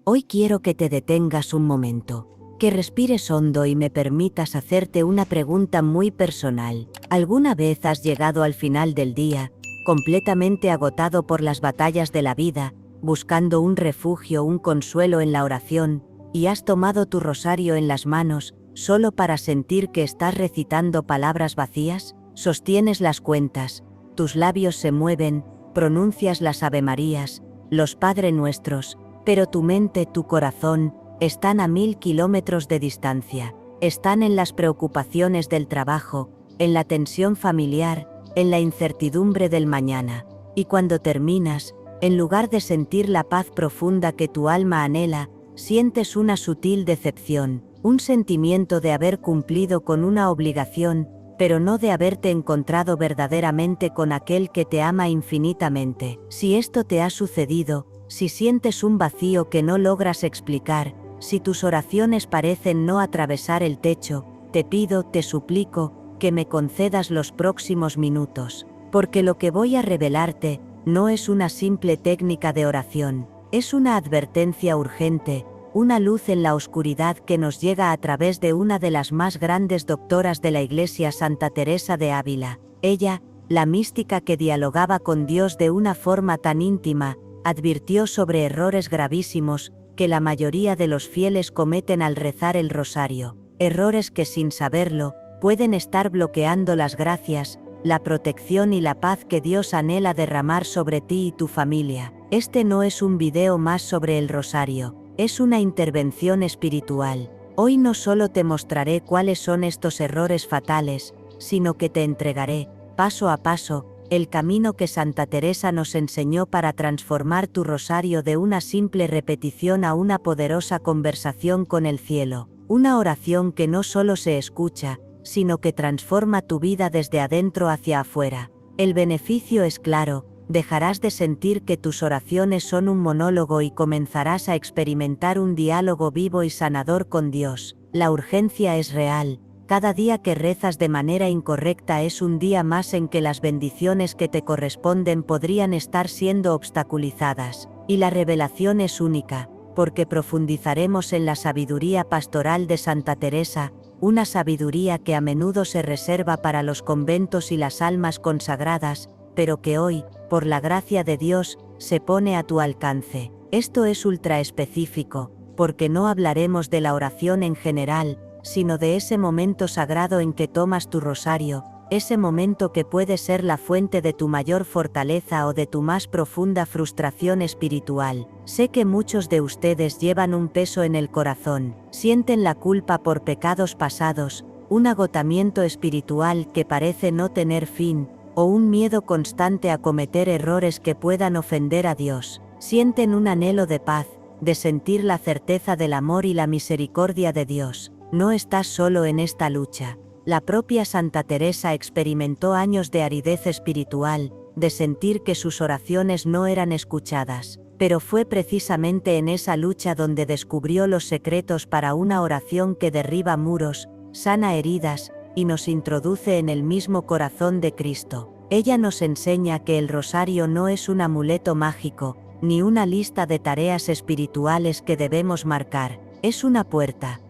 Hoy quiero que te detengas un momento, que respires hondo y me permitas hacerte una pregunta muy personal. ¿Alguna vez has llegado al final del día, completamente agotado por las batallas de la vida, buscando un refugio, un consuelo en la oración, y has tomado tu rosario en las manos, solo para sentir que estás recitando palabras vacías? Sostienes las cuentas, tus labios se mueven, pronuncias las Avemarías, los Padre Nuestros, pero tu mente, tu corazón, están a 1000 kilómetros de distancia, están en las preocupaciones del trabajo, en la tensión familiar, en la incertidumbre del mañana. Y cuando terminas, en lugar de sentir la paz profunda que tu alma anhela, sientes una sutil decepción, un sentimiento de haber cumplido con una obligación, pero no de haberte encontrado verdaderamente con aquel que te ama infinitamente. Si esto te ha sucedido, si sientes un vacío que no logras explicar, si tus oraciones parecen no atravesar el techo, te pido, te suplico, que me concedas los próximos minutos, porque lo que voy a revelarte no es una simple técnica de oración, es una advertencia urgente, una luz en la oscuridad que nos llega a través de una de las más grandes doctoras de la Iglesia, Santa Teresa de Ávila. Ella, la mística que dialogaba con Dios de una forma tan íntima, advirtió sobre errores gravísimos que la mayoría de los fieles cometen al rezar el rosario, errores que sin saberlo, pueden estar bloqueando las gracias, la protección y la paz que Dios anhela derramar sobre ti y tu familia. Este no es un video más sobre el rosario, es una intervención espiritual. Hoy no solo te mostraré cuáles son estos errores fatales, sino que te entregaré, paso a paso, el camino que Santa Teresa nos enseñó para transformar tu rosario de una simple repetición a una poderosa conversación con el cielo, una oración que no solo se escucha, sino que transforma tu vida desde adentro hacia afuera. El beneficio es claro, dejarás de sentir que tus oraciones son un monólogo y comenzarás a experimentar un diálogo vivo y sanador con Dios. La urgencia es real. Cada día que rezas de manera incorrecta es un día más en que las bendiciones que te corresponden podrían estar siendo obstaculizadas. Y la revelación es única, porque profundizaremos en la sabiduría pastoral de Santa Teresa, una sabiduría que a menudo se reserva para los conventos y las almas consagradas, pero que hoy, por la gracia de Dios, se pone a tu alcance. Esto es ultra específico, porque no hablaremos de la oración en general, sino de ese momento sagrado en que tomas tu rosario, ese momento que puede ser la fuente de tu mayor fortaleza o de tu más profunda frustración espiritual. Sé que muchos de ustedes llevan un peso en el corazón, sienten la culpa por pecados pasados, un agotamiento espiritual que parece no tener fin, o un miedo constante a cometer errores que puedan ofender a Dios. Sienten un anhelo de paz, de sentir la certeza del amor y la misericordia de Dios. No estás solo en esta lucha. La propia Santa Teresa experimentó años de aridez espiritual, de sentir que sus oraciones no eran escuchadas, pero fue precisamente en esa lucha donde descubrió los secretos para una oración que derriba muros, sana heridas, y nos introduce en el mismo corazón de Cristo. Ella nos enseña que el rosario no es un amuleto mágico, ni una lista de tareas espirituales que debemos marcar, es una puerta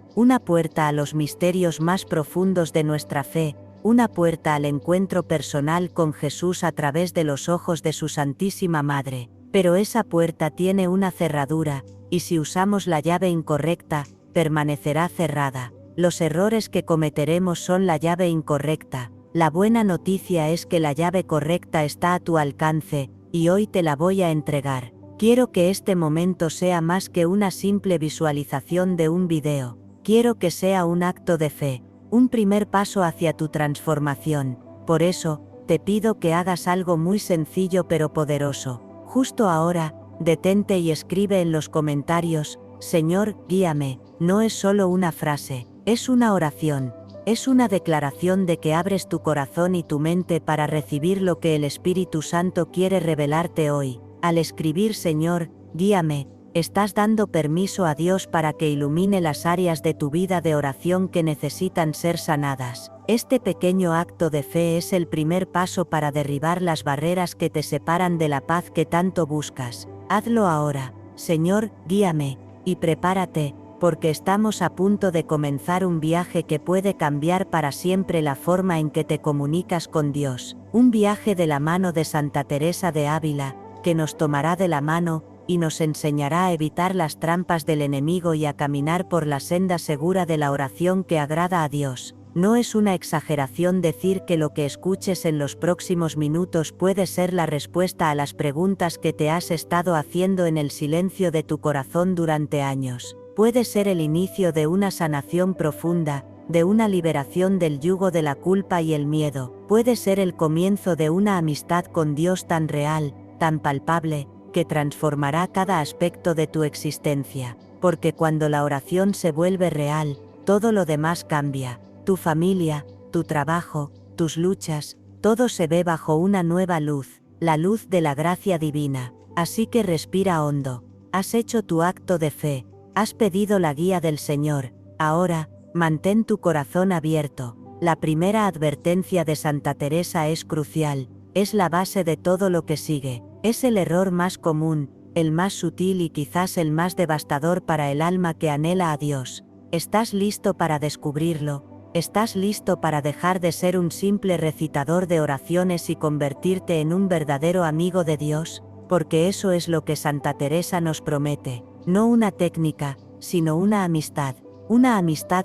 a los misterios más profundos de nuestra fe, una puerta al encuentro personal con Jesús a través de los ojos de su Santísima Madre. Pero esa puerta tiene una cerradura, y si usamos la llave incorrecta, permanecerá cerrada. Los errores que cometeremos son la llave incorrecta. La buena noticia es que la llave correcta está a tu alcance, y hoy te la voy a entregar. Quiero que este momento sea más que una simple visualización de un video. Quiero que sea un acto de fe, un primer paso hacia tu transformación. Por eso, te pido que hagas algo muy sencillo pero poderoso. Justo ahora, detente y escribe en los comentarios, Señor, guíame. No es solo una frase, es una oración, es una declaración de que abres tu corazón y tu mente para recibir lo que el Espíritu Santo quiere revelarte hoy. Al escribir Señor, guíame, estás dando permiso a Dios para que ilumine las áreas de tu vida de oración que necesitan ser sanadas. Este pequeño acto de fe es el primer paso para derribar las barreras que te separan de la paz que tanto buscas. Hazlo ahora. Señor, guíame. Y prepárate, porque estamos a punto de comenzar un viaje que puede cambiar para siempre la forma en que te comunicas con Dios. Un viaje de la mano de Santa Teresa de Ávila, que nos tomará de la mano, y nos enseñará a evitar las trampas del enemigo y a caminar por la senda segura de la oración que agrada a Dios. No es una exageración decir que lo que escuches en los próximos minutos puede ser la respuesta a las preguntas que te has estado haciendo en el silencio de tu corazón durante años. Puede ser el inicio de una sanación profunda, de una liberación del yugo de la culpa y el miedo. Puede ser el comienzo de una amistad con Dios tan real, tan palpable, que transformará cada aspecto de tu existencia. Porque cuando la oración se vuelve real, todo lo demás cambia. Tu familia, tu trabajo, tus luchas, todo se ve bajo una nueva luz, la luz de la gracia divina. Así que respira hondo. Has hecho tu acto de fe. Has pedido la guía del Señor. Ahora, mantén tu corazón abierto. La primera advertencia de Santa Teresa es crucial, es la base de todo lo que sigue. Es el error más común, el más sutil y quizás el más devastador para el alma que anhela a Dios. ¿Estás listo para descubrirlo? ¿Estás listo para dejar de ser un simple recitador de oraciones y convertirte en un verdadero amigo de Dios? Porque eso es lo que Santa Teresa nos promete. No una técnica, sino una amistad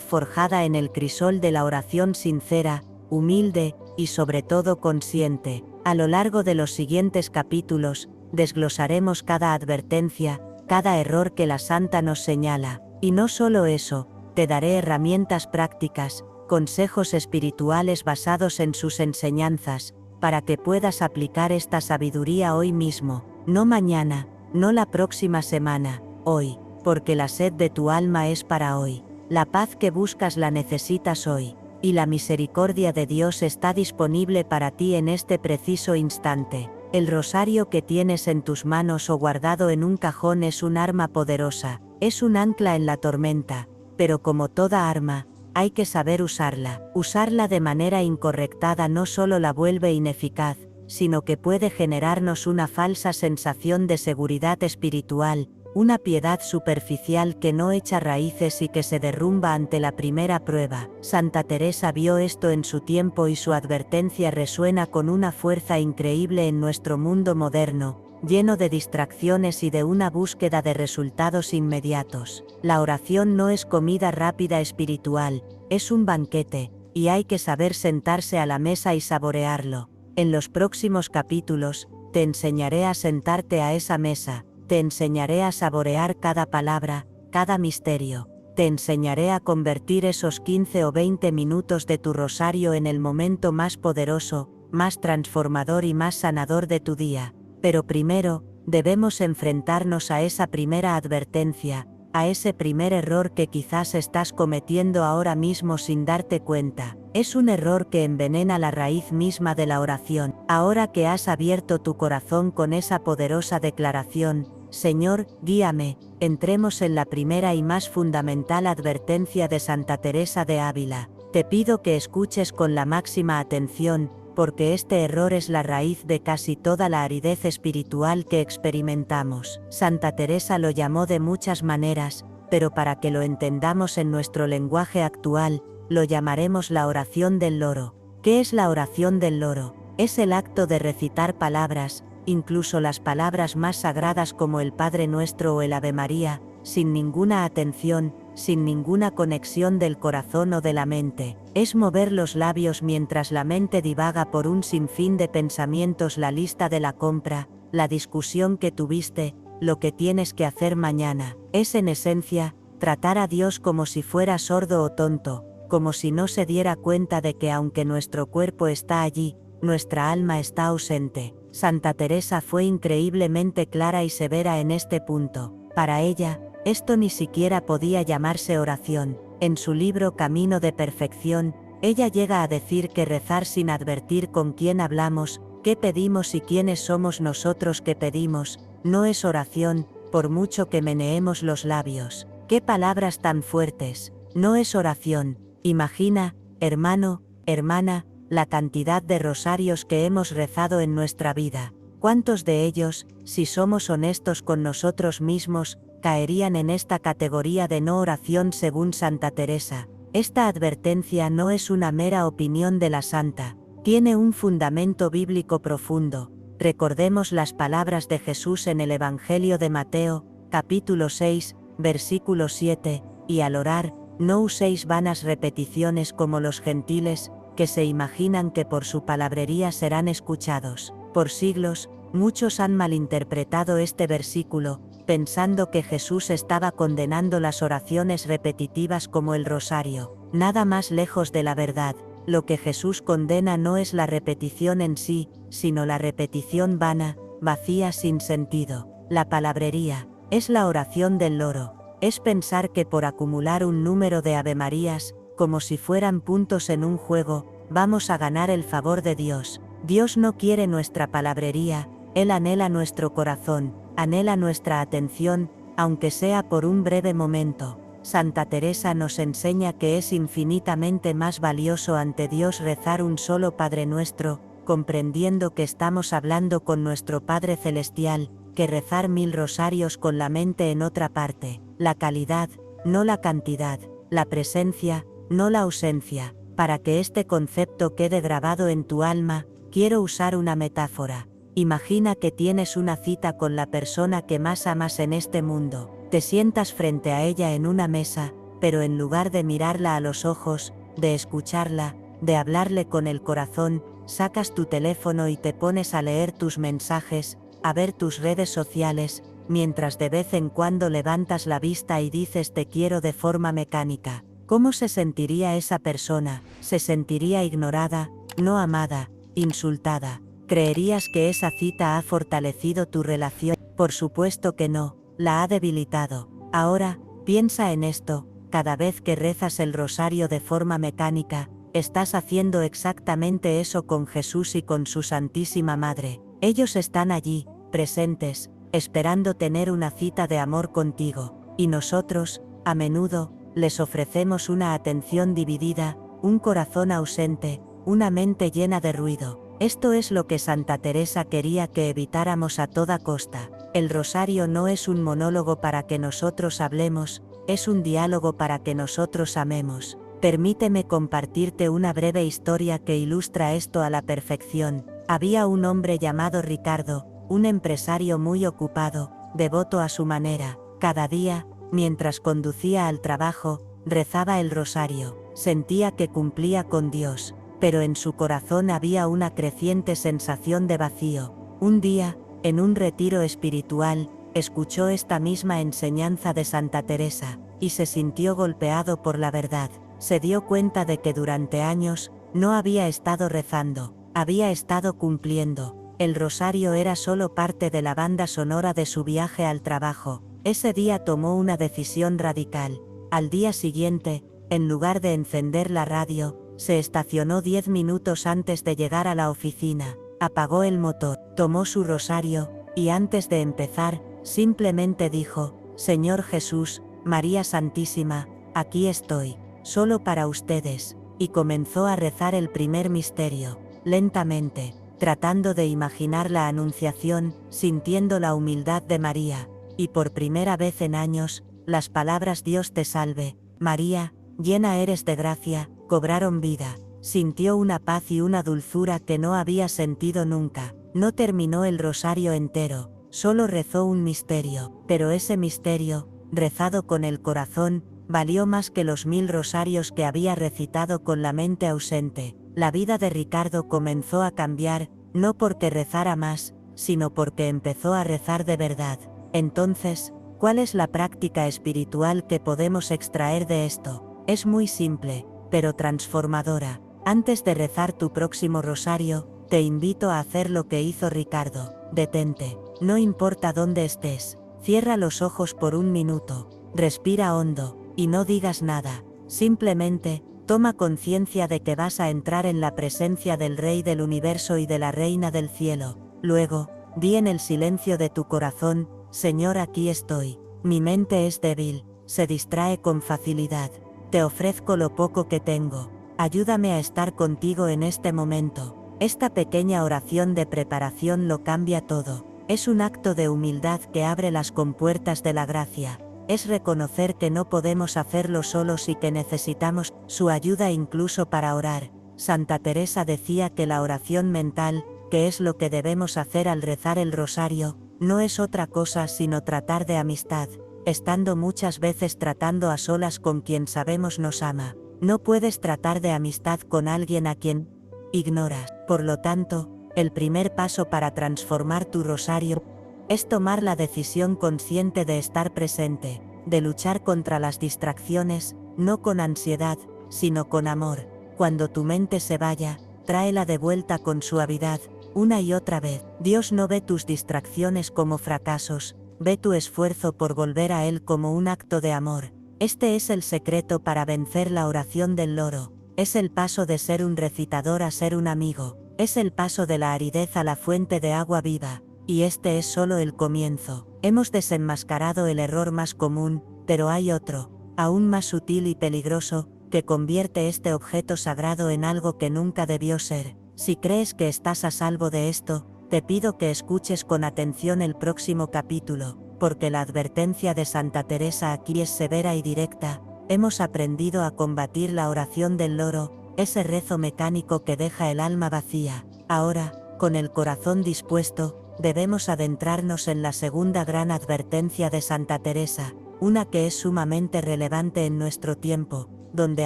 forjada en el crisol de la oración sincera, humilde, y sobre todo consciente. A lo largo de los siguientes capítulos, desglosaremos cada advertencia, cada error que la Santa nos señala. Y no solo eso, te daré herramientas prácticas, consejos espirituales basados en sus enseñanzas, para que puedas aplicar esta sabiduría hoy mismo, no mañana, no la próxima semana, hoy, porque la sed de tu alma es para hoy. La paz que buscas la necesitas hoy, y la misericordia de Dios está disponible para ti en este preciso instante. El rosario que tienes en tus manos o guardado en un cajón es un arma poderosa, es un ancla en la tormenta, pero como toda arma, hay que saber usarla. Usarla de manera incorrectada no solo la vuelve ineficaz, sino que puede generarnos una falsa sensación de seguridad espiritual, una piedad superficial que no echa raíces y que se derrumba ante la primera prueba. Santa Teresa vio esto en su tiempo y su advertencia resuena con una fuerza increíble en nuestro mundo moderno, lleno de distracciones y de una búsqueda de resultados inmediatos. La oración no es comida rápida espiritual, es un banquete, y hay que saber sentarse a la mesa y saborearlo. En los próximos capítulos, te enseñaré a sentarte a esa mesa, te enseñaré a saborear cada palabra, cada misterio. Te enseñaré a convertir esos 15 o 20 minutos de tu rosario en el momento más poderoso, más transformador y más sanador de tu día. Pero primero, debemos enfrentarnos a esa primera advertencia, a ese primer error que quizás estás cometiendo ahora mismo sin darte cuenta. Es un error que envenena la raíz misma de la oración. Ahora que has abierto tu corazón con esa poderosa declaración, Señor, guíame, entremos en la primera y más fundamental advertencia de Santa Teresa de Ávila. Te pido que escuches con la máxima atención, porque este error es la raíz de casi toda la aridez espiritual que experimentamos. Santa Teresa lo llamó de muchas maneras, pero para que lo entendamos en nuestro lenguaje actual, lo llamaremos la oración del loro. ¿Qué es la oración del loro? Es el acto de recitar palabras, incluso las palabras más sagradas como el Padre Nuestro o el Ave María, sin ninguna atención, sin ninguna conexión del corazón o de la mente. Es mover los labios mientras la mente divaga por un sinfín de pensamientos, la lista de la compra, la discusión que tuviste, lo que tienes que hacer mañana. Es en esencia, tratar a Dios como si fuera sordo o tonto, como si no se diera cuenta de que aunque nuestro cuerpo está allí, nuestra alma está ausente. Santa Teresa fue increíblemente clara y severa en este punto. Para ella, esto ni siquiera podía llamarse oración. En su libro Camino de Perfección, ella llega a decir que rezar sin advertir con quién hablamos, qué pedimos y quiénes somos nosotros que pedimos, no es oración, por mucho que meneemos los labios. ¡Qué palabras tan fuertes! No es oración. Imagina, hermano, hermana, la cantidad de rosarios que hemos rezado en nuestra vida. ¿Cuántos de ellos, si somos honestos con nosotros mismos, caerían en esta categoría de no oración según Santa Teresa. Esta advertencia no es una mera opinión de la santa, tiene un fundamento bíblico profundo. Recordemos las palabras de Jesús en el Evangelio de Mateo, capítulo 6, versículo 7, y al orar, no uséis vanas repeticiones como los gentiles, que se imaginan que por su palabrería serán escuchados. Por siglos, muchos han malinterpretado este versículo, pensando que Jesús estaba condenando las oraciones repetitivas como el rosario. Nada más lejos de la verdad. Lo que Jesús condena no es la repetición en sí, sino la repetición vana, vacía sin sentido. La palabrería es la oración del loro. Es pensar que por acumular un número de avemarías, como si fueran puntos en un juego, vamos a ganar el favor de Dios. Dios no quiere nuestra palabrería, Él anhela nuestro corazón, anhela nuestra atención, aunque sea por un breve momento. Santa Teresa nos enseña que es infinitamente más valioso ante Dios rezar un solo Padre Nuestro, comprendiendo que estamos hablando con nuestro Padre Celestial, que rezar 1000 rosarios con la mente en otra parte. La calidad, no la cantidad, la presencia, no la ausencia. Para que este concepto quede grabado en tu alma, quiero usar una metáfora. Imagina que tienes una cita con la persona que más amas en este mundo. Te sientas frente a ella en una mesa, pero en lugar de mirarla a los ojos, de escucharla, de hablarle con el corazón, sacas tu teléfono y te pones a leer tus mensajes, a ver tus redes sociales, mientras de vez en cuando levantas la vista y dices te quiero de forma mecánica. ¿Cómo se sentiría esa persona? Se sentiría ignorada, no amada, insultada. ¿Creerías que esa cita ha fortalecido tu relación? Por supuesto que no, la ha debilitado. Ahora, piensa en esto, cada vez que rezas el rosario de forma mecánica, estás haciendo exactamente eso con Jesús y con su Santísima Madre. Ellos están allí, presentes, esperando tener una cita de amor contigo, y nosotros, a menudo, les ofrecemos una atención dividida, un corazón ausente, una mente llena de ruido. Esto es lo que Santa Teresa quería que evitáramos a toda costa. El rosario no es un monólogo para que nosotros hablemos, es un diálogo para que nosotros amemos. Permíteme compartirte una breve historia que ilustra esto a la perfección. Había un hombre llamado Ricardo, un empresario muy ocupado, devoto a su manera. Cada día, mientras conducía al trabajo, rezaba el rosario. Sentía que cumplía con Dios, pero en su corazón había una creciente sensación de vacío. Un día, en un retiro espiritual, escuchó esta misma enseñanza de Santa Teresa, y se sintió golpeado por la verdad. Se dio cuenta de que durante años, no había estado rezando, había estado cumpliendo. El rosario era solo parte de la banda sonora de su viaje al trabajo. Ese día tomó una decisión radical. Al día siguiente, en lugar de encender la radio, se estacionó 10 minutos antes de llegar a la oficina, apagó el motor, tomó su rosario, y antes de empezar, simplemente dijo: Señor Jesús, María Santísima, aquí estoy, solo para ustedes, y comenzó a rezar el primer misterio, lentamente, tratando de imaginar la Anunciación, sintiendo la humildad de María, y por primera vez en años, las palabras Dios te salve, María, llena eres de gracia, cobraron vida. Sintió una paz y una dulzura que no había sentido nunca. No terminó el rosario entero, solo rezó un misterio, pero ese misterio, rezado con el corazón, valió más que los 1000 rosarios que había recitado con la mente ausente. La vida de Ricardo comenzó a cambiar, no porque rezara más, sino porque empezó a rezar de verdad. Entonces, ¿cuál es la práctica espiritual que podemos extraer de esto? Es muy simple, pero transformadora. Antes de rezar tu próximo rosario, te invito a hacer lo que hizo Ricardo. Detente, no importa dónde estés, cierra los ojos por un minuto, respira hondo, y no digas nada. Simplemente, toma conciencia de que vas a entrar en la presencia del Rey del Universo y de la Reina del Cielo. Luego, di en el silencio de tu corazón: Señor, aquí estoy. Mi mente es débil, se distrae con facilidad. Te ofrezco lo poco que tengo. Ayúdame a estar contigo en este momento. Esta pequeña oración de preparación lo cambia todo. Es un acto de humildad que abre las compuertas de la gracia. Es reconocer que no podemos hacerlo solos y que necesitamos su ayuda incluso para orar. Santa Teresa decía que la oración mental, que es lo que debemos hacer al rezar el rosario, no es otra cosa sino tratar de amistad, estando muchas veces tratando a solas con quien sabemos nos ama. No puedes tratar de amistad con alguien a quien ignoras. Por lo tanto, el primer paso para transformar tu rosario es tomar la decisión consciente de estar presente, de luchar contra las distracciones, no con ansiedad, sino con amor. Cuando tu mente se vaya, tráela de vuelta con suavidad, una y otra vez. Dios no ve tus distracciones como fracasos, ve tu esfuerzo por volver a Él como un acto de amor. Este es el secreto para vencer la oración del loro. Es el paso de ser un recitador a ser un amigo. Es el paso de la aridez a la fuente de agua viva. Y este es solo el comienzo. Hemos desenmascarado el error más común, pero hay otro, aún más sutil y peligroso, que convierte este objeto sagrado en algo que nunca debió ser. Si crees que estás a salvo de esto, te pido que escuches con atención el próximo capítulo, porque la advertencia de Santa Teresa aquí es severa y directa. Hemos aprendido a combatir la oración del loro, ese rezo mecánico que deja el alma vacía. Ahora, con el corazón dispuesto, debemos adentrarnos en la segunda gran advertencia de Santa Teresa, una que es sumamente relevante en nuestro tiempo, donde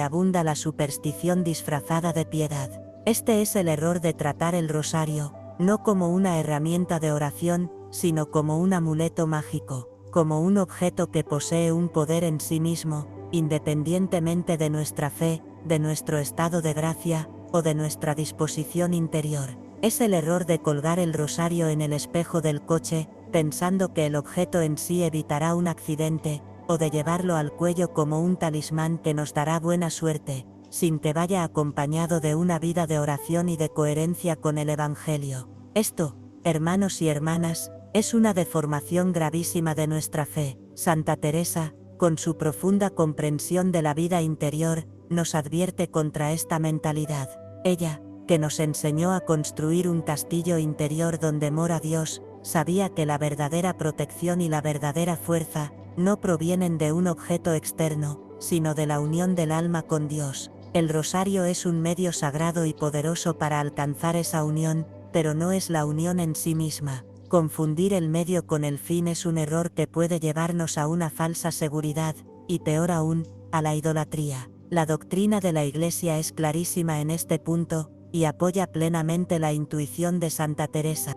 abunda la superstición disfrazada de piedad. Este es el error de tratar el rosario, no como una herramienta de oración, sino como un amuleto mágico, como un objeto que posee un poder en sí mismo, independientemente de nuestra fe, de nuestro estado de gracia, o de nuestra disposición interior. Es el error de colgar el rosario en el espejo del coche, pensando que el objeto en sí evitará un accidente, o de llevarlo al cuello como un talismán que nos dará buena suerte, sin que vaya acompañado de una vida de oración y de coherencia con el Evangelio. Esto, hermanos y hermanas, es una deformación gravísima de nuestra fe. Santa Teresa, con su profunda comprensión de la vida interior, nos advierte contra esta mentalidad. Ella, que nos enseñó a construir un castillo interior donde mora Dios, sabía que la verdadera protección y la verdadera fuerza no provienen de un objeto externo, sino de la unión del alma con Dios. El rosario es un medio sagrado y poderoso para alcanzar esa unión, pero no es la unión en sí misma. Confundir el medio con el fin es un error que puede llevarnos a una falsa seguridad, y peor aún, a la idolatría. La doctrina de la Iglesia es clarísima en este punto, y apoya plenamente la intuición de Santa Teresa.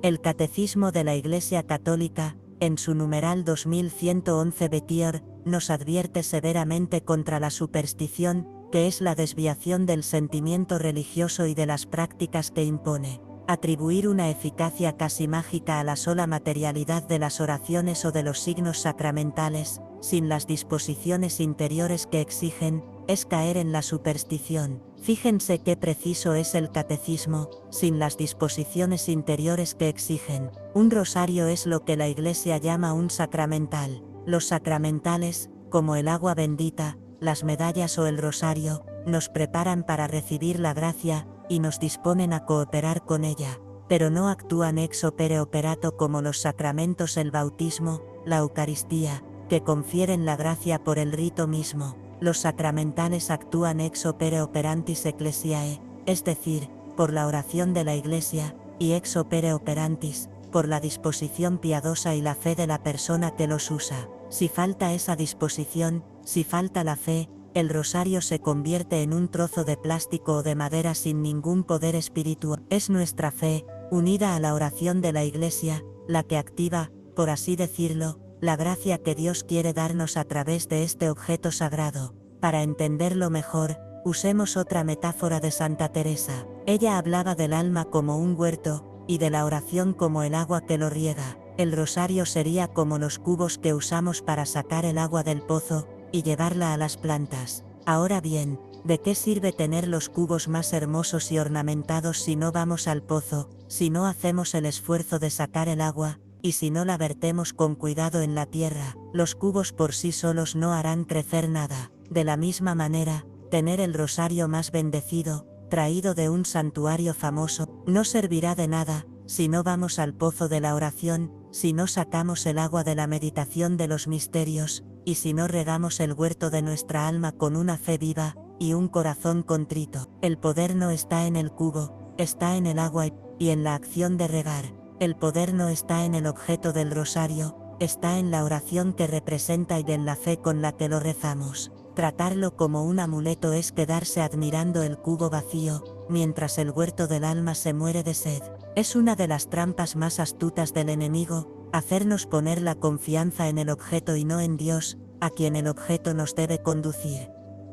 El Catecismo de la Iglesia Católica, en su numeral 2111 Bequier, nos advierte severamente contra la superstición, que es la desviación del sentimiento religioso y de las prácticas que impone. Atribuir una eficacia casi mágica a la sola materialidad de las oraciones o de los signos sacramentales, sin las disposiciones interiores que exigen, es caer en la superstición. Fíjense qué preciso es el catecismo, sin las disposiciones interiores que exigen. Un rosario es lo que la Iglesia llama un sacramental. Los sacramentales, como el agua bendita, las medallas o el rosario, nos preparan para recibir la gracia, y nos disponen a cooperar con ella, pero no actúan ex opere operato como los sacramentos, el bautismo, la Eucaristía, que confieren la gracia por el rito mismo. Los sacramentales actúan ex opere operantis ecclesiae, es decir, por la oración de la Iglesia, y ex opere operantis, por la disposición piadosa y la fe de la persona que los usa. Si falta esa disposición, si falta la fe, el rosario se convierte en un trozo de plástico o de madera sin ningún poder espiritual. Es nuestra fe, unida a la oración de la Iglesia, la que activa, por así decirlo, la gracia que Dios quiere darnos a través de este objeto sagrado. Para entenderlo mejor, usemos otra metáfora de Santa Teresa. Ella hablaba del alma como un huerto, y de la oración como el agua que lo riega. El rosario sería como los cubos que usamos para sacar el agua del pozo, y llevarla a las plantas. Ahora bien, ¿de qué sirve tener los cubos más hermosos y ornamentados si no vamos al pozo, si no hacemos el esfuerzo de sacar el agua, y si no la vertemos con cuidado en la tierra? Los cubos por sí solos no harán crecer nada. De la misma manera, tener el rosario más bendecido, traído de un santuario famoso, no servirá de nada, si no vamos al pozo de la oración, si no sacamos el agua de la meditación de los misterios, y si no regamos el huerto de nuestra alma con una fe viva, y un corazón contrito. El poder no está en el cubo, está en el agua y en la acción de regar. El poder no está en el objeto del rosario, está en la oración que representa y en la fe con la que lo rezamos. Tratarlo como un amuleto es quedarse admirando el cubo vacío, mientras el huerto del alma se muere de sed. Es una de las trampas más astutas del enemigo, hacernos poner la confianza en el objeto y no en Dios, a quien el objeto nos debe conducir.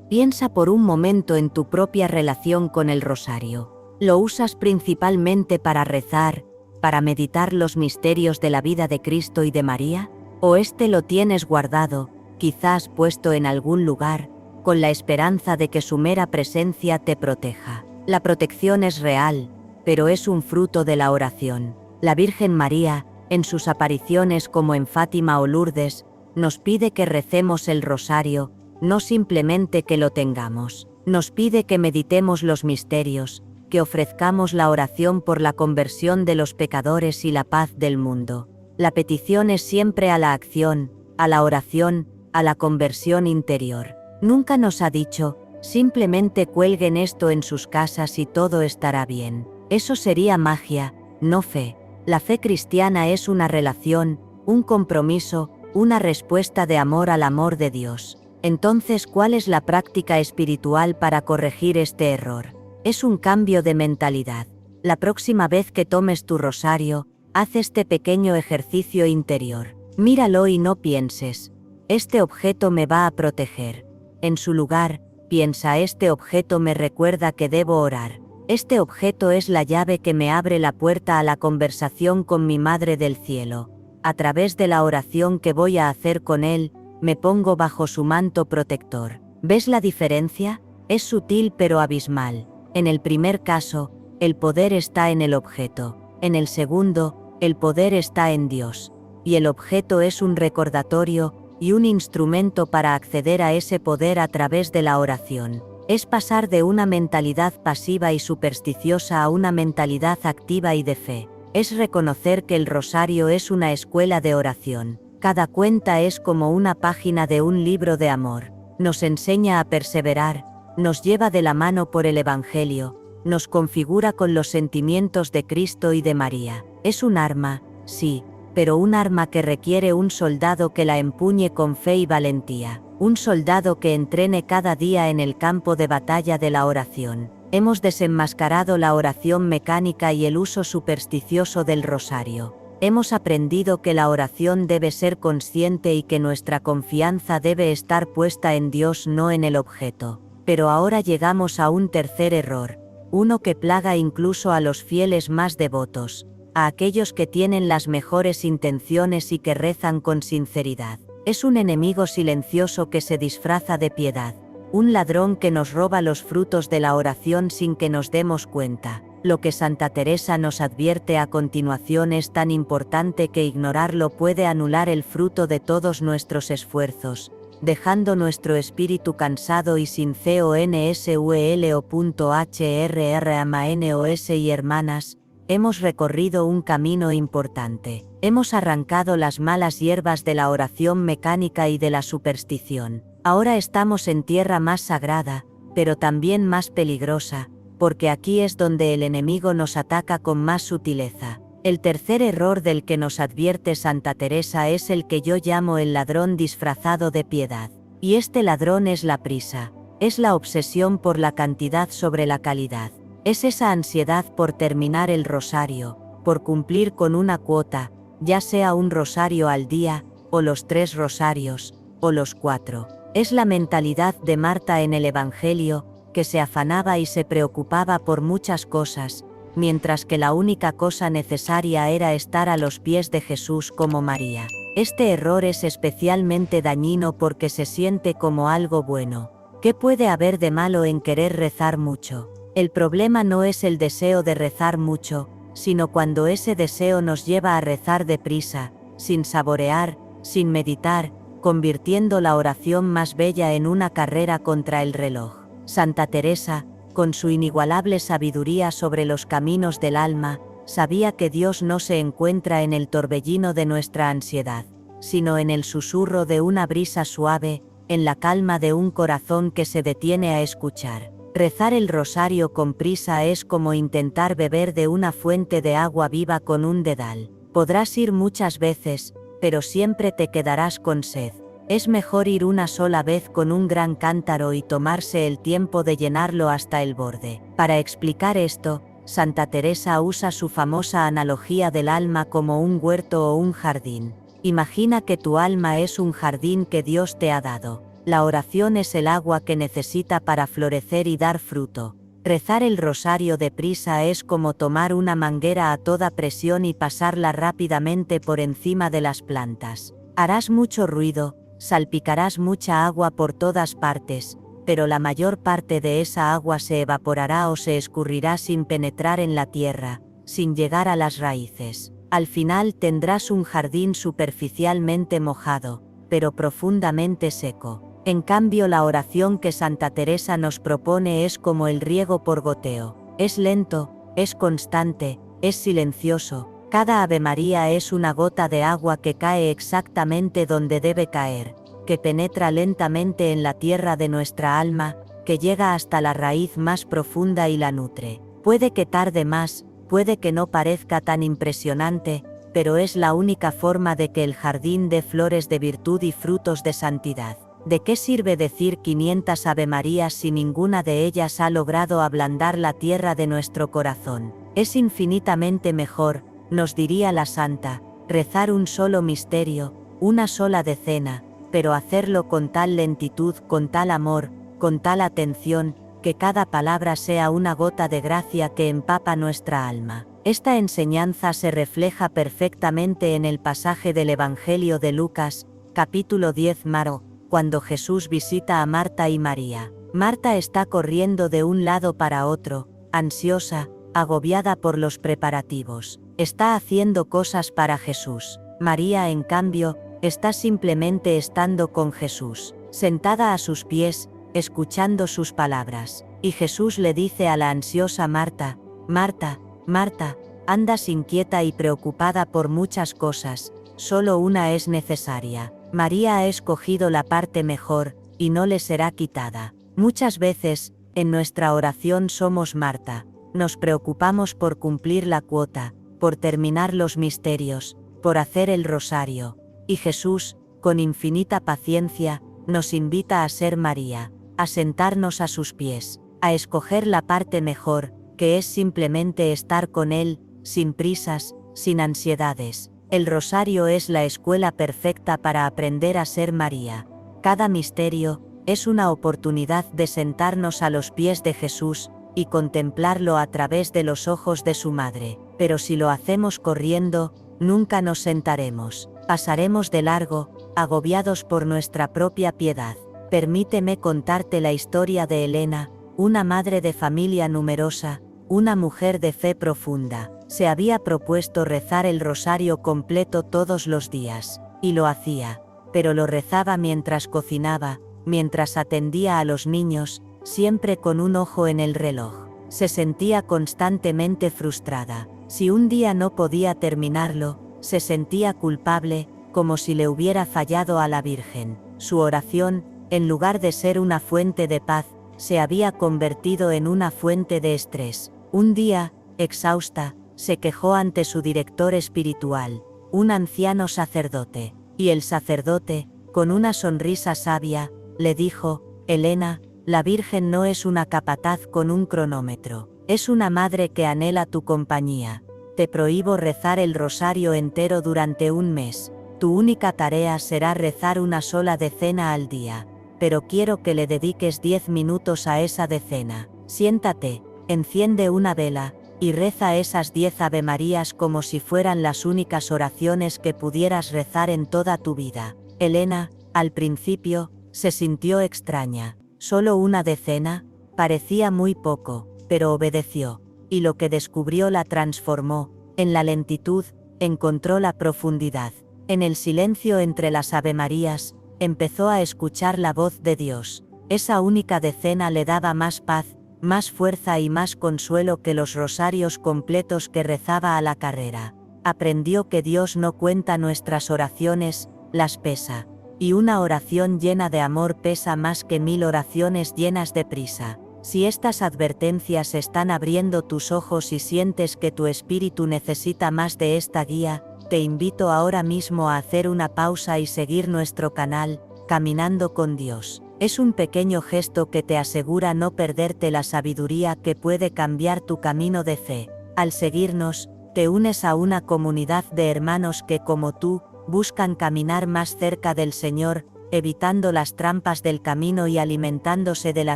Piensa por un momento en tu propia relación con el rosario. ¿Lo usas principalmente para rezar, para meditar los misterios de la vida de Cristo y de María? ¿O lo tienes guardado, quizás puesto en algún lugar, con la esperanza de que su mera presencia te proteja? La protección es real, pero es un fruto de la oración. La Virgen María, en sus apariciones como en Fátima o Lourdes, nos pide que recemos el rosario, no simplemente que lo tengamos. Nos pide que meditemos los misterios, que ofrezcamos la oración por la conversión de los pecadores y la paz del mundo. La petición es siempre a la acción, a la oración, a la conversión interior. Nunca nos ha dicho, simplemente cuelguen esto en sus casas y todo estará bien. Eso sería magia, no fe. La fe cristiana es una relación, un compromiso, una respuesta de amor al amor de Dios. Entonces, ¿cuál es la práctica espiritual para corregir este error? Es un cambio de mentalidad. La próxima vez que tomes tu rosario, haz este pequeño ejercicio interior. Míralo y no pienses, este objeto me va a proteger. En su lugar, piensa, este objeto me recuerda que debo orar. Este objeto es la llave que me abre la puerta a la conversación con mi Madre del Cielo. A través de la oración que voy a hacer con Él, me pongo bajo su manto protector. ¿Ves la diferencia? Es sutil pero abismal. En el primer caso, el poder está en el objeto. En el segundo, el poder está en Dios. Y el objeto es un recordatorio y un instrumento para acceder a ese poder a través de la oración. Es pasar de una mentalidad pasiva y supersticiosa a una mentalidad activa y de fe. Es reconocer que el rosario es una escuela de oración. Cada cuenta es como una página de un libro de amor. Nos enseña a perseverar, nos lleva de la mano por el Evangelio, nos configura con los sentimientos de Cristo y de María. Es un arma, sí, pero un arma que requiere un soldado que la empuñe con fe y valentía. Un soldado que entrene cada día en el campo de batalla de la oración. Hemos desenmascarado la oración mecánica y el uso supersticioso del rosario. Hemos aprendido que la oración debe ser consciente y que nuestra confianza debe estar puesta en Dios, no en el objeto. Pero ahora llegamos a un tercer error, uno que plaga incluso a los fieles más devotos, a aquellos que tienen las mejores intenciones y que rezan con sinceridad. Es un enemigo silencioso que se disfraza de piedad, un ladrón que nos roba los frutos de la oración sin que nos demos cuenta. Lo que Santa Teresa nos advierte a continuación es tan importante que ignorarlo puede anular el fruto de todos nuestros esfuerzos, dejando nuestro espíritu cansado y sin consuelo.hrramanos y hermanas. Hemos recorrido un camino importante. Hemos arrancado las malas hierbas de la oración mecánica y de la superstición. Ahora estamos en tierra más sagrada, pero también más peligrosa, porque aquí es donde el enemigo nos ataca con más sutileza. El tercer error del que nos advierte Santa Teresa es el que yo llamo el ladrón disfrazado de piedad. Y este ladrón es la prisa, es la obsesión por la cantidad sobre la calidad. Es esa ansiedad por terminar el rosario, por cumplir con una cuota, ya sea un rosario al día, o los 3 rosarios, o los 4. Es la mentalidad de Marta en el Evangelio, que se afanaba y se preocupaba por muchas cosas, mientras que la única cosa necesaria era estar a los pies de Jesús como María. Este error es especialmente dañino porque se siente como algo bueno. ¿Qué puede haber de malo en querer rezar mucho? El problema no es el deseo de rezar mucho, sino cuando ese deseo nos lleva a rezar deprisa, sin saborear, sin meditar, convirtiendo la oración más bella en una carrera contra el reloj. Santa Teresa, con su inigualable sabiduría sobre los caminos del alma, Sabía que Dios no se encuentra en el torbellino de nuestra ansiedad, sino en el susurro de una brisa suave, en la calma de un corazón que se detiene a escuchar. Rezar el rosario con prisa es como intentar beber de una fuente de agua viva con un dedal. Podrás ir muchas veces, pero siempre te quedarás con sed. Es mejor ir una sola vez con un gran cántaro y tomarse el tiempo de llenarlo hasta el borde. Para explicar esto, Santa Teresa usa su famosa analogía del alma como un huerto o un jardín. Imagina que tu alma es un jardín que Dios te ha dado. La oración es el agua que necesita para florecer y dar fruto. Rezar el rosario deprisa es como tomar una manguera a toda presión y pasarla rápidamente por encima de las plantas. Harás mucho ruido, salpicarás mucha agua por todas partes, pero la mayor parte de esa agua se evaporará o se escurrirá sin penetrar en la tierra, sin llegar a las raíces. Al final tendrás un jardín superficialmente mojado, pero profundamente seco. En cambio, la oración que Santa Teresa nos propone es como el riego por goteo. Es lento, es constante, es silencioso. Cada Ave María es una gota de agua que cae exactamente donde debe caer, que penetra lentamente en la tierra de nuestra alma, que llega hasta la raíz más profunda y la nutre. Puede que tarde más, puede que no parezca tan impresionante, pero es la única forma de que el jardín dé flores de virtud y frutos de santidad. ¿De qué sirve decir 500 Ave Marías si ninguna de ellas ha logrado ablandar la tierra de nuestro corazón? Es infinitamente mejor, nos diría la Santa, rezar un solo misterio, una sola decena, pero hacerlo con tal lentitud, con tal amor, con tal atención, que cada palabra sea una gota de gracia que empapa nuestra alma. Esta enseñanza se refleja perfectamente en el pasaje del Evangelio de Lucas, capítulo 10 Maro, cuando Jesús visita a Marta y María. Marta está corriendo de un lado para otro, ansiosa, agobiada por los preparativos. Está haciendo cosas para Jesús. María, en cambio, está simplemente estando con Jesús, sentada a sus pies, escuchando sus palabras. Y Jesús le dice a la ansiosa Marta: Marta, Marta, andas inquieta y preocupada por muchas cosas, solo una es necesaria. María ha escogido la parte mejor, y no le será quitada. Muchas veces, en nuestra oración somos Marta. Nos preocupamos por cumplir la cuota, por terminar los misterios, por hacer el rosario. Y Jesús, con infinita paciencia, nos invita a ser María, a sentarnos a sus pies, a escoger la parte mejor, que es simplemente estar con Él, sin prisas, sin ansiedades. El rosario es la escuela perfecta para aprender a ser María. Cada misterio es una oportunidad de sentarnos a los pies de Jesús y contemplarlo a través de los ojos de su madre. Pero si lo hacemos corriendo, nunca nos sentaremos. Pasaremos de largo, agobiados por nuestra propia piedad. Permíteme contarte la historia de Elena, una madre de familia numerosa, una mujer de fe profunda. Se había propuesto rezar el rosario completo todos los días, y lo hacía, pero lo rezaba mientras cocinaba, mientras atendía a los niños, siempre con un ojo en el reloj. Se sentía constantemente frustrada. Si un día no podía terminarlo, se sentía culpable, como si le hubiera fallado a la Virgen. Su oración, en lugar de ser una fuente de paz, se había convertido en una fuente de estrés. Un día, exhausta, se quejó ante su director espiritual, un anciano sacerdote, y el sacerdote, con una sonrisa sabia, le dijo: Elena, la Virgen no es una capataz con un cronómetro, es una madre que anhela tu compañía. Te prohíbo rezar el rosario entero durante un mes. Tu única tarea será rezar una sola decena al día, pero quiero que le dediques 10 minutos a esa decena. Siéntate, enciende una vela, y reza esas 10 Ave Marías como si fueran las únicas oraciones que pudieras rezar en toda tu vida. Elena, al principio, se sintió extraña. Solo una decena, parecía muy poco, pero obedeció, y lo que descubrió la transformó. En la lentitud, encontró la profundidad. En el silencio entre las Ave Marías, empezó a escuchar la voz de Dios. Esa única decena le daba más paz, más fuerza y más consuelo que los rosarios completos que rezaba a la carrera. Aprendió que Dios no cuenta nuestras oraciones, las pesa. Y una oración llena de amor pesa más que 1000 oraciones llenas de prisa. Si estas advertencias están abriendo tus ojos y sientes que tu espíritu necesita más de esta guía, te invito ahora mismo a hacer una pausa y seguir nuestro canal, Caminando con Dios. Es un pequeño gesto que te asegura no perderte la sabiduría que puede cambiar tu camino de fe. Al seguirnos, te unes a una comunidad de hermanos que, como tú, buscan caminar más cerca del Señor, evitando las trampas del camino y alimentándose de la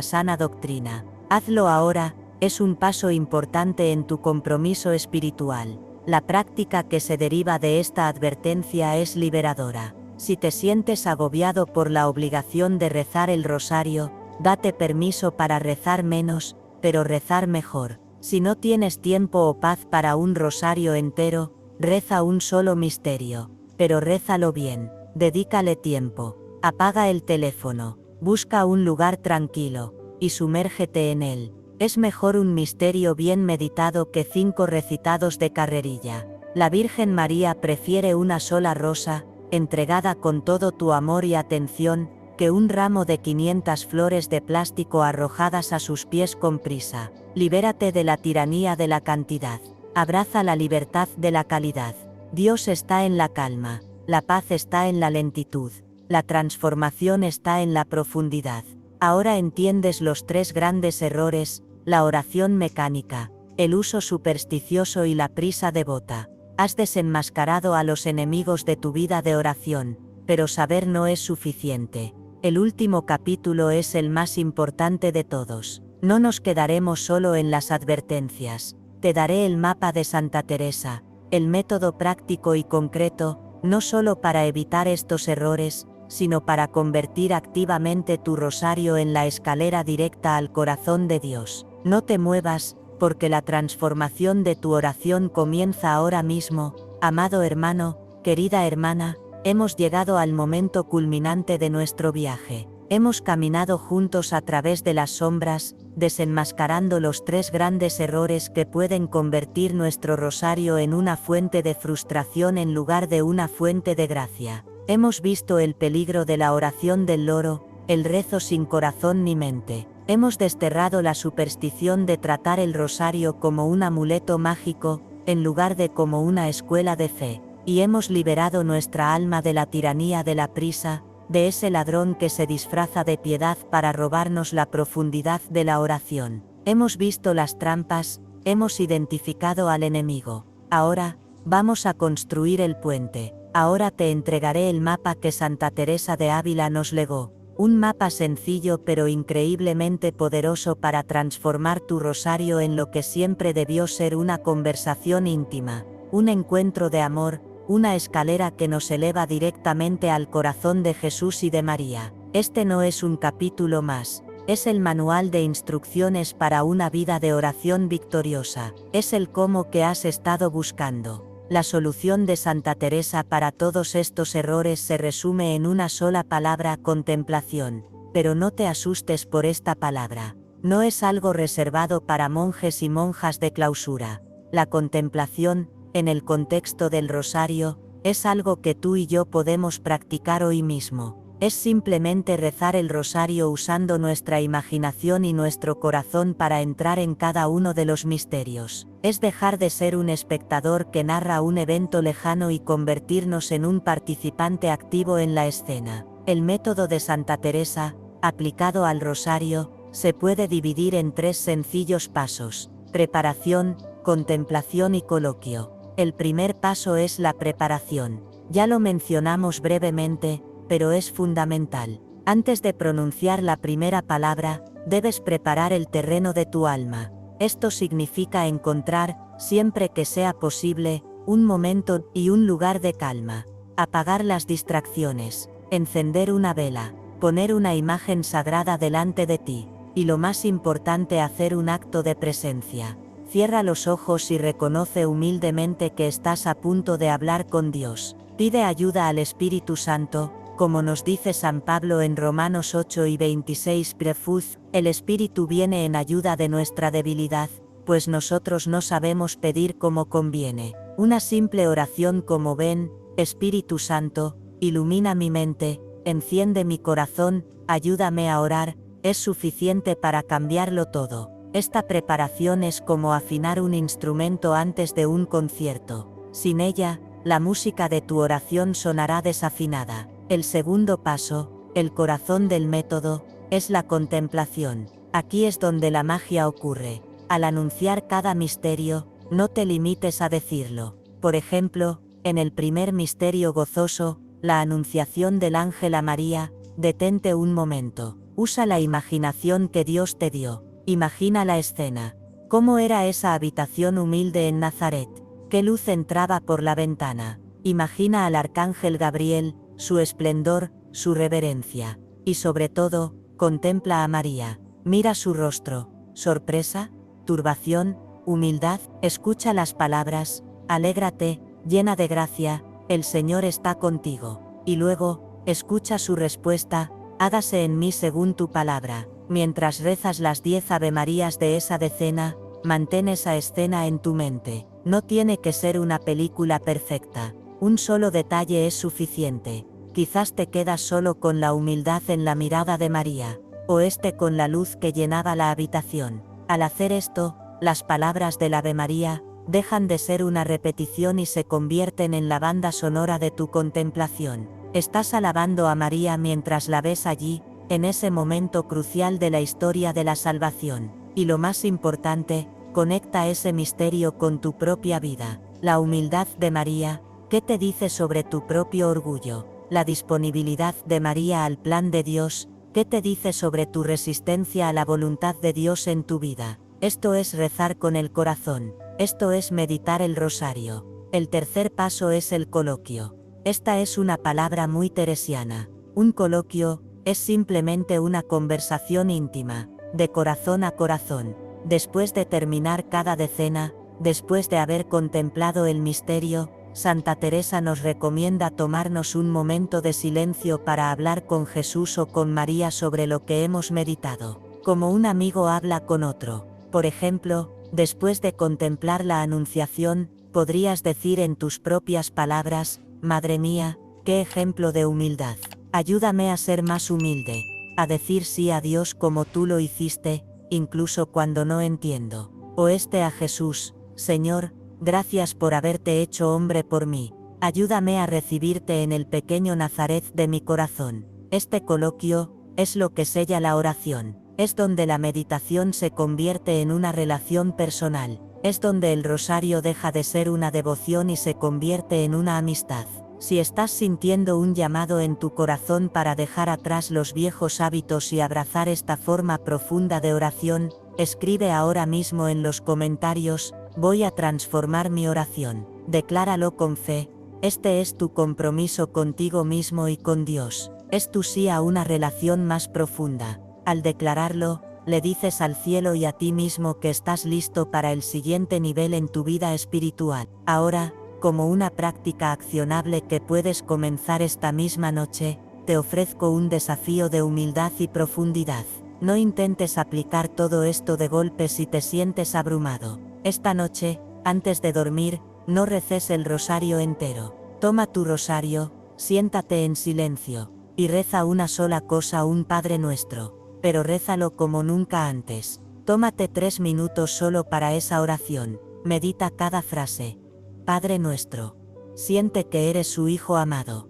sana doctrina. Hazlo ahora, es un paso importante en tu compromiso espiritual. La práctica que se deriva de esta advertencia es liberadora. Si te sientes agobiado por la obligación de rezar el rosario, date permiso para rezar menos, pero rezar mejor. Si no tienes tiempo o paz para un rosario entero, reza un solo misterio, pero rézalo bien, dedícale tiempo, apaga el teléfono, busca un lugar tranquilo, y sumérgete en él. Es mejor un misterio bien meditado que 5 recitados de carrerilla. La Virgen María prefiere una sola rosa, entregada con todo tu amor y atención, que un ramo de 500 flores de plástico arrojadas a sus pies con prisa. Libérate de la tiranía de la cantidad. Abraza la libertad de la calidad. Dios está en la calma, la paz está en la lentitud, la transformación está en la profundidad. Ahora entiendes los 3 grandes errores: la oración mecánica, el uso supersticioso y la prisa devota. Has desenmascarado a los enemigos de tu vida de oración, pero saber no es suficiente. El último capítulo es el más importante de todos. No nos quedaremos solo en las advertencias. Te daré el mapa de Santa Teresa, el método práctico y concreto, no solo para evitar estos errores, sino para convertir activamente tu rosario en la escalera directa al corazón de Dios. No te muevas, porque la transformación de tu oración comienza ahora mismo. Amado hermano, querida hermana, hemos llegado al momento culminante de nuestro viaje. Hemos caminado juntos a través de las sombras, desenmascarando los 3 grandes errores que pueden convertir nuestro rosario en una fuente de frustración en lugar de una fuente de gracia. Hemos visto el peligro de la oración del loro, el rezo sin corazón ni mente. Hemos desterrado la superstición de tratar el rosario como un amuleto mágico, en lugar de como una escuela de fe. Y hemos liberado nuestra alma de la tiranía de la prisa, de ese ladrón que se disfraza de piedad para robarnos la profundidad de la oración. Hemos visto las trampas, hemos identificado al enemigo. Ahora, vamos a construir el puente. Ahora te entregaré el mapa que Santa Teresa de Ávila nos legó. Un mapa sencillo pero increíblemente poderoso para transformar tu rosario en lo que siempre debió ser: una conversación íntima, un encuentro de amor, una escalera que nos eleva directamente al corazón de Jesús y de María. Este no es un capítulo más, es el manual de instrucciones para una vida de oración victoriosa. Es el cómo que has estado buscando. La solución de Santa Teresa para todos estos errores se resume en una sola palabra: contemplación. Pero no te asustes por esta palabra. No es algo reservado para monjes y monjas de clausura. La contemplación, en el contexto del rosario, es algo que tú y yo podemos practicar hoy mismo. Es simplemente rezar el rosario usando nuestra imaginación y nuestro corazón para entrar en cada uno de los misterios. Es dejar de ser un espectador que narra un evento lejano y convertirnos en un participante activo en la escena. El método de Santa Teresa, aplicado al rosario, se puede dividir en 3 sencillos pasos: preparación, contemplación y coloquio. El primer paso es la preparación. Ya lo mencionamos brevemente, pero es fundamental. Antes de pronunciar la primera palabra, debes preparar el terreno de tu alma. Esto significa encontrar, siempre que sea posible, un momento y un lugar de calma. Apagar las distracciones, encender una vela, poner una imagen sagrada delante de ti, y lo más importante, hacer un acto de presencia. Cierra los ojos y reconoce humildemente que estás a punto de hablar con Dios. Pide ayuda al Espíritu Santo, Como nos dice San Pablo en Romanos 8 y 26, prefuz, el Espíritu viene en ayuda de nuestra debilidad, pues nosotros no sabemos pedir como conviene. Una simple oración como ven, Espíritu Santo, ilumina mi mente, enciende mi corazón, ayúdame a orar, es suficiente para cambiarlo todo. Esta preparación es como afinar un instrumento antes de un concierto. Sin ella, la música de tu oración sonará desafinada. El segundo paso, el corazón del método, es la contemplación. Aquí es donde la magia ocurre. Al anunciar cada misterio, no te limites a decirlo. Por ejemplo, en el primer misterio gozoso, la anunciación del ángel a María, detente un momento. Usa la imaginación que Dios te dio. Imagina la escena. ¿Cómo era esa habitación humilde en Nazaret? ¿Qué luz entraba por la ventana? Imagina al arcángel Gabriel, su esplendor, su reverencia. Y sobre todo, contempla a María. Mira su rostro. Sorpresa, turbación, humildad. Escucha las palabras: alégrate, llena de gracia, el Señor está contigo. Y luego, escucha su respuesta: hágase en mí según tu palabra. Mientras rezas las 10 Avemarías de esa decena, mantén esa escena en tu mente. No tiene que ser una película perfecta. Un solo detalle es suficiente. Quizás te quedas solo con la humildad en la mirada de María, o con la luz que llenaba la habitación. Al hacer esto, las palabras del Ave María dejan de ser una repetición y se convierten en la banda sonora de tu contemplación. Estás alabando a María mientras la ves allí, en ese momento crucial de la historia de la salvación. Y lo más importante, conecta ese misterio con tu propia vida. La humildad de María, ¿qué te dice sobre tu propio orgullo? La disponibilidad de María al plan de Dios, ¿qué te dice sobre tu resistencia a la voluntad de Dios en tu vida? Esto es rezar con el corazón. Esto es meditar el rosario. El tercer paso es el coloquio. Esta es una palabra muy teresiana. Un coloquio es simplemente una conversación íntima, de corazón a corazón. Después de terminar cada decena, después de haber contemplado el misterio, Santa Teresa nos recomienda tomarnos un momento de silencio para hablar con Jesús o con María sobre lo que hemos meditado, como un amigo habla con otro. Por ejemplo, después de contemplar la Anunciación, podrías decir en tus propias palabras: Madre mía, qué ejemplo de humildad. Ayúdame a ser más humilde, a decir sí a Dios como tú lo hiciste, incluso cuando no entiendo. O a Jesús: Señor, gracias por haberte hecho hombre por mí. Ayúdame a recibirte en el pequeño Nazaret de mi corazón. Este coloquio es lo que sella la oración. Es donde la meditación se convierte en una relación personal. Es donde el rosario deja de ser una devoción y se convierte en una amistad. Si estás sintiendo un llamado en tu corazón para dejar atrás los viejos hábitos y abrazar esta forma profunda de oración, escribe ahora mismo en los comentarios: voy a transformar mi oración. Decláralo con fe. Este es tu compromiso contigo mismo y con Dios. Es tu sí a una relación más profunda. Al declararlo, le dices al cielo y a ti mismo que estás listo para el siguiente nivel en tu vida espiritual. Ahora, como una práctica accionable que puedes comenzar esta misma noche, te ofrezco un desafío de humildad y profundidad. No intentes aplicar todo esto de golpe si te sientes abrumado. Esta noche, antes de dormir, no reces el rosario entero. Toma tu rosario, siéntate en silencio, y reza una sola cosa, un Padre Nuestro. Pero rézalo como nunca antes. Tómate 3 minutos solo para esa oración. Medita cada frase. Padre nuestro. Siente que eres su Hijo amado.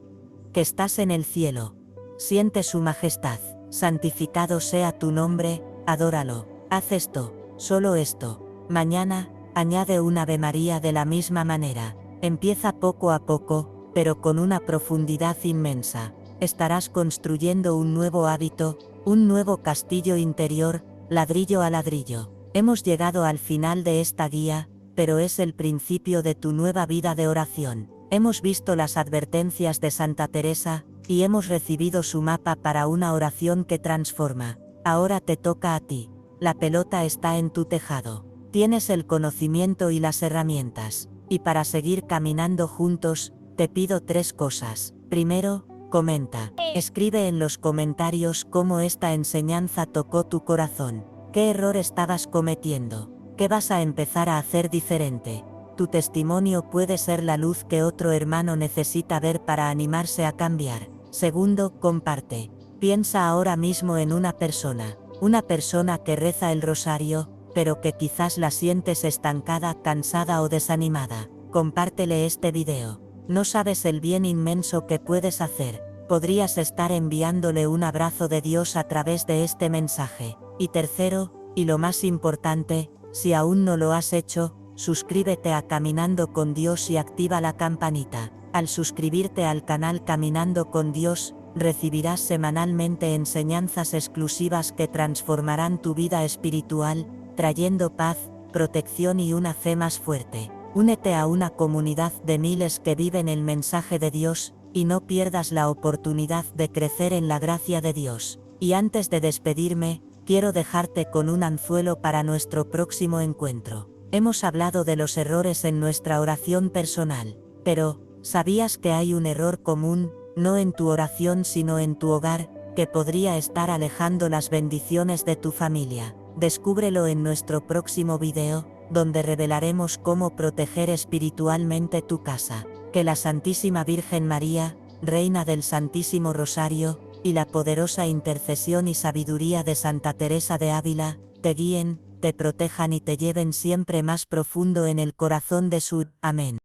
Que estás en el cielo. Siente su majestad. Santificado sea tu nombre, adóralo. Haz esto, solo esto. Mañana, añade un Ave María de la misma manera. Empieza poco a poco, pero con una profundidad inmensa. Estarás construyendo un nuevo hábito, un nuevo castillo interior, ladrillo a ladrillo. Hemos llegado al final de esta guía, pero es el principio de tu nueva vida de oración. Hemos visto las advertencias de Santa Teresa, y hemos recibido su mapa para una oración que transforma. Ahora te toca a ti. La pelota está en tu tejado. Tienes el conocimiento y las herramientas. Y para seguir caminando juntos, te pido 3 cosas. Primero, Comenta. Escribe en los comentarios cómo esta enseñanza tocó tu corazón. ¿Qué error estabas cometiendo? ¿Qué vas a empezar a hacer diferente? Tu testimonio puede ser la luz que otro hermano necesita ver para animarse a cambiar. Segundo, comparte. Piensa ahora mismo en una persona que reza el rosario, pero que quizás la sientes estancada, cansada o desanimada. Compártele este video. No sabes el bien inmenso que puedes hacer. Podrías estar enviándole un abrazo de Dios a través de este mensaje. Y tercero, y lo más importante, si aún no lo has hecho, suscríbete a Caminando con Dios y activa la campanita. Al suscribirte al canal Caminando con Dios, recibirás semanalmente enseñanzas exclusivas que transformarán tu vida espiritual, trayendo paz, protección y una fe más fuerte. Únete a una comunidad de miles que viven el mensaje de Dios, y no pierdas la oportunidad de crecer en la gracia de Dios. Y antes de despedirme, quiero dejarte con un anzuelo para nuestro próximo encuentro. Hemos hablado de los errores en nuestra oración personal, pero, ¿sabías que hay un error común, no en tu oración sino en tu hogar, que podría estar alejando las bendiciones de tu familia? Descúbrelo en nuestro próximo video, donde revelaremos cómo proteger espiritualmente tu casa. Que la Santísima Virgen María, Reina del Santísimo Rosario, y la poderosa intercesión y sabiduría de Santa Teresa de Ávila, te guíen, te protejan y te lleven siempre más profundo en el corazón de su. Amén.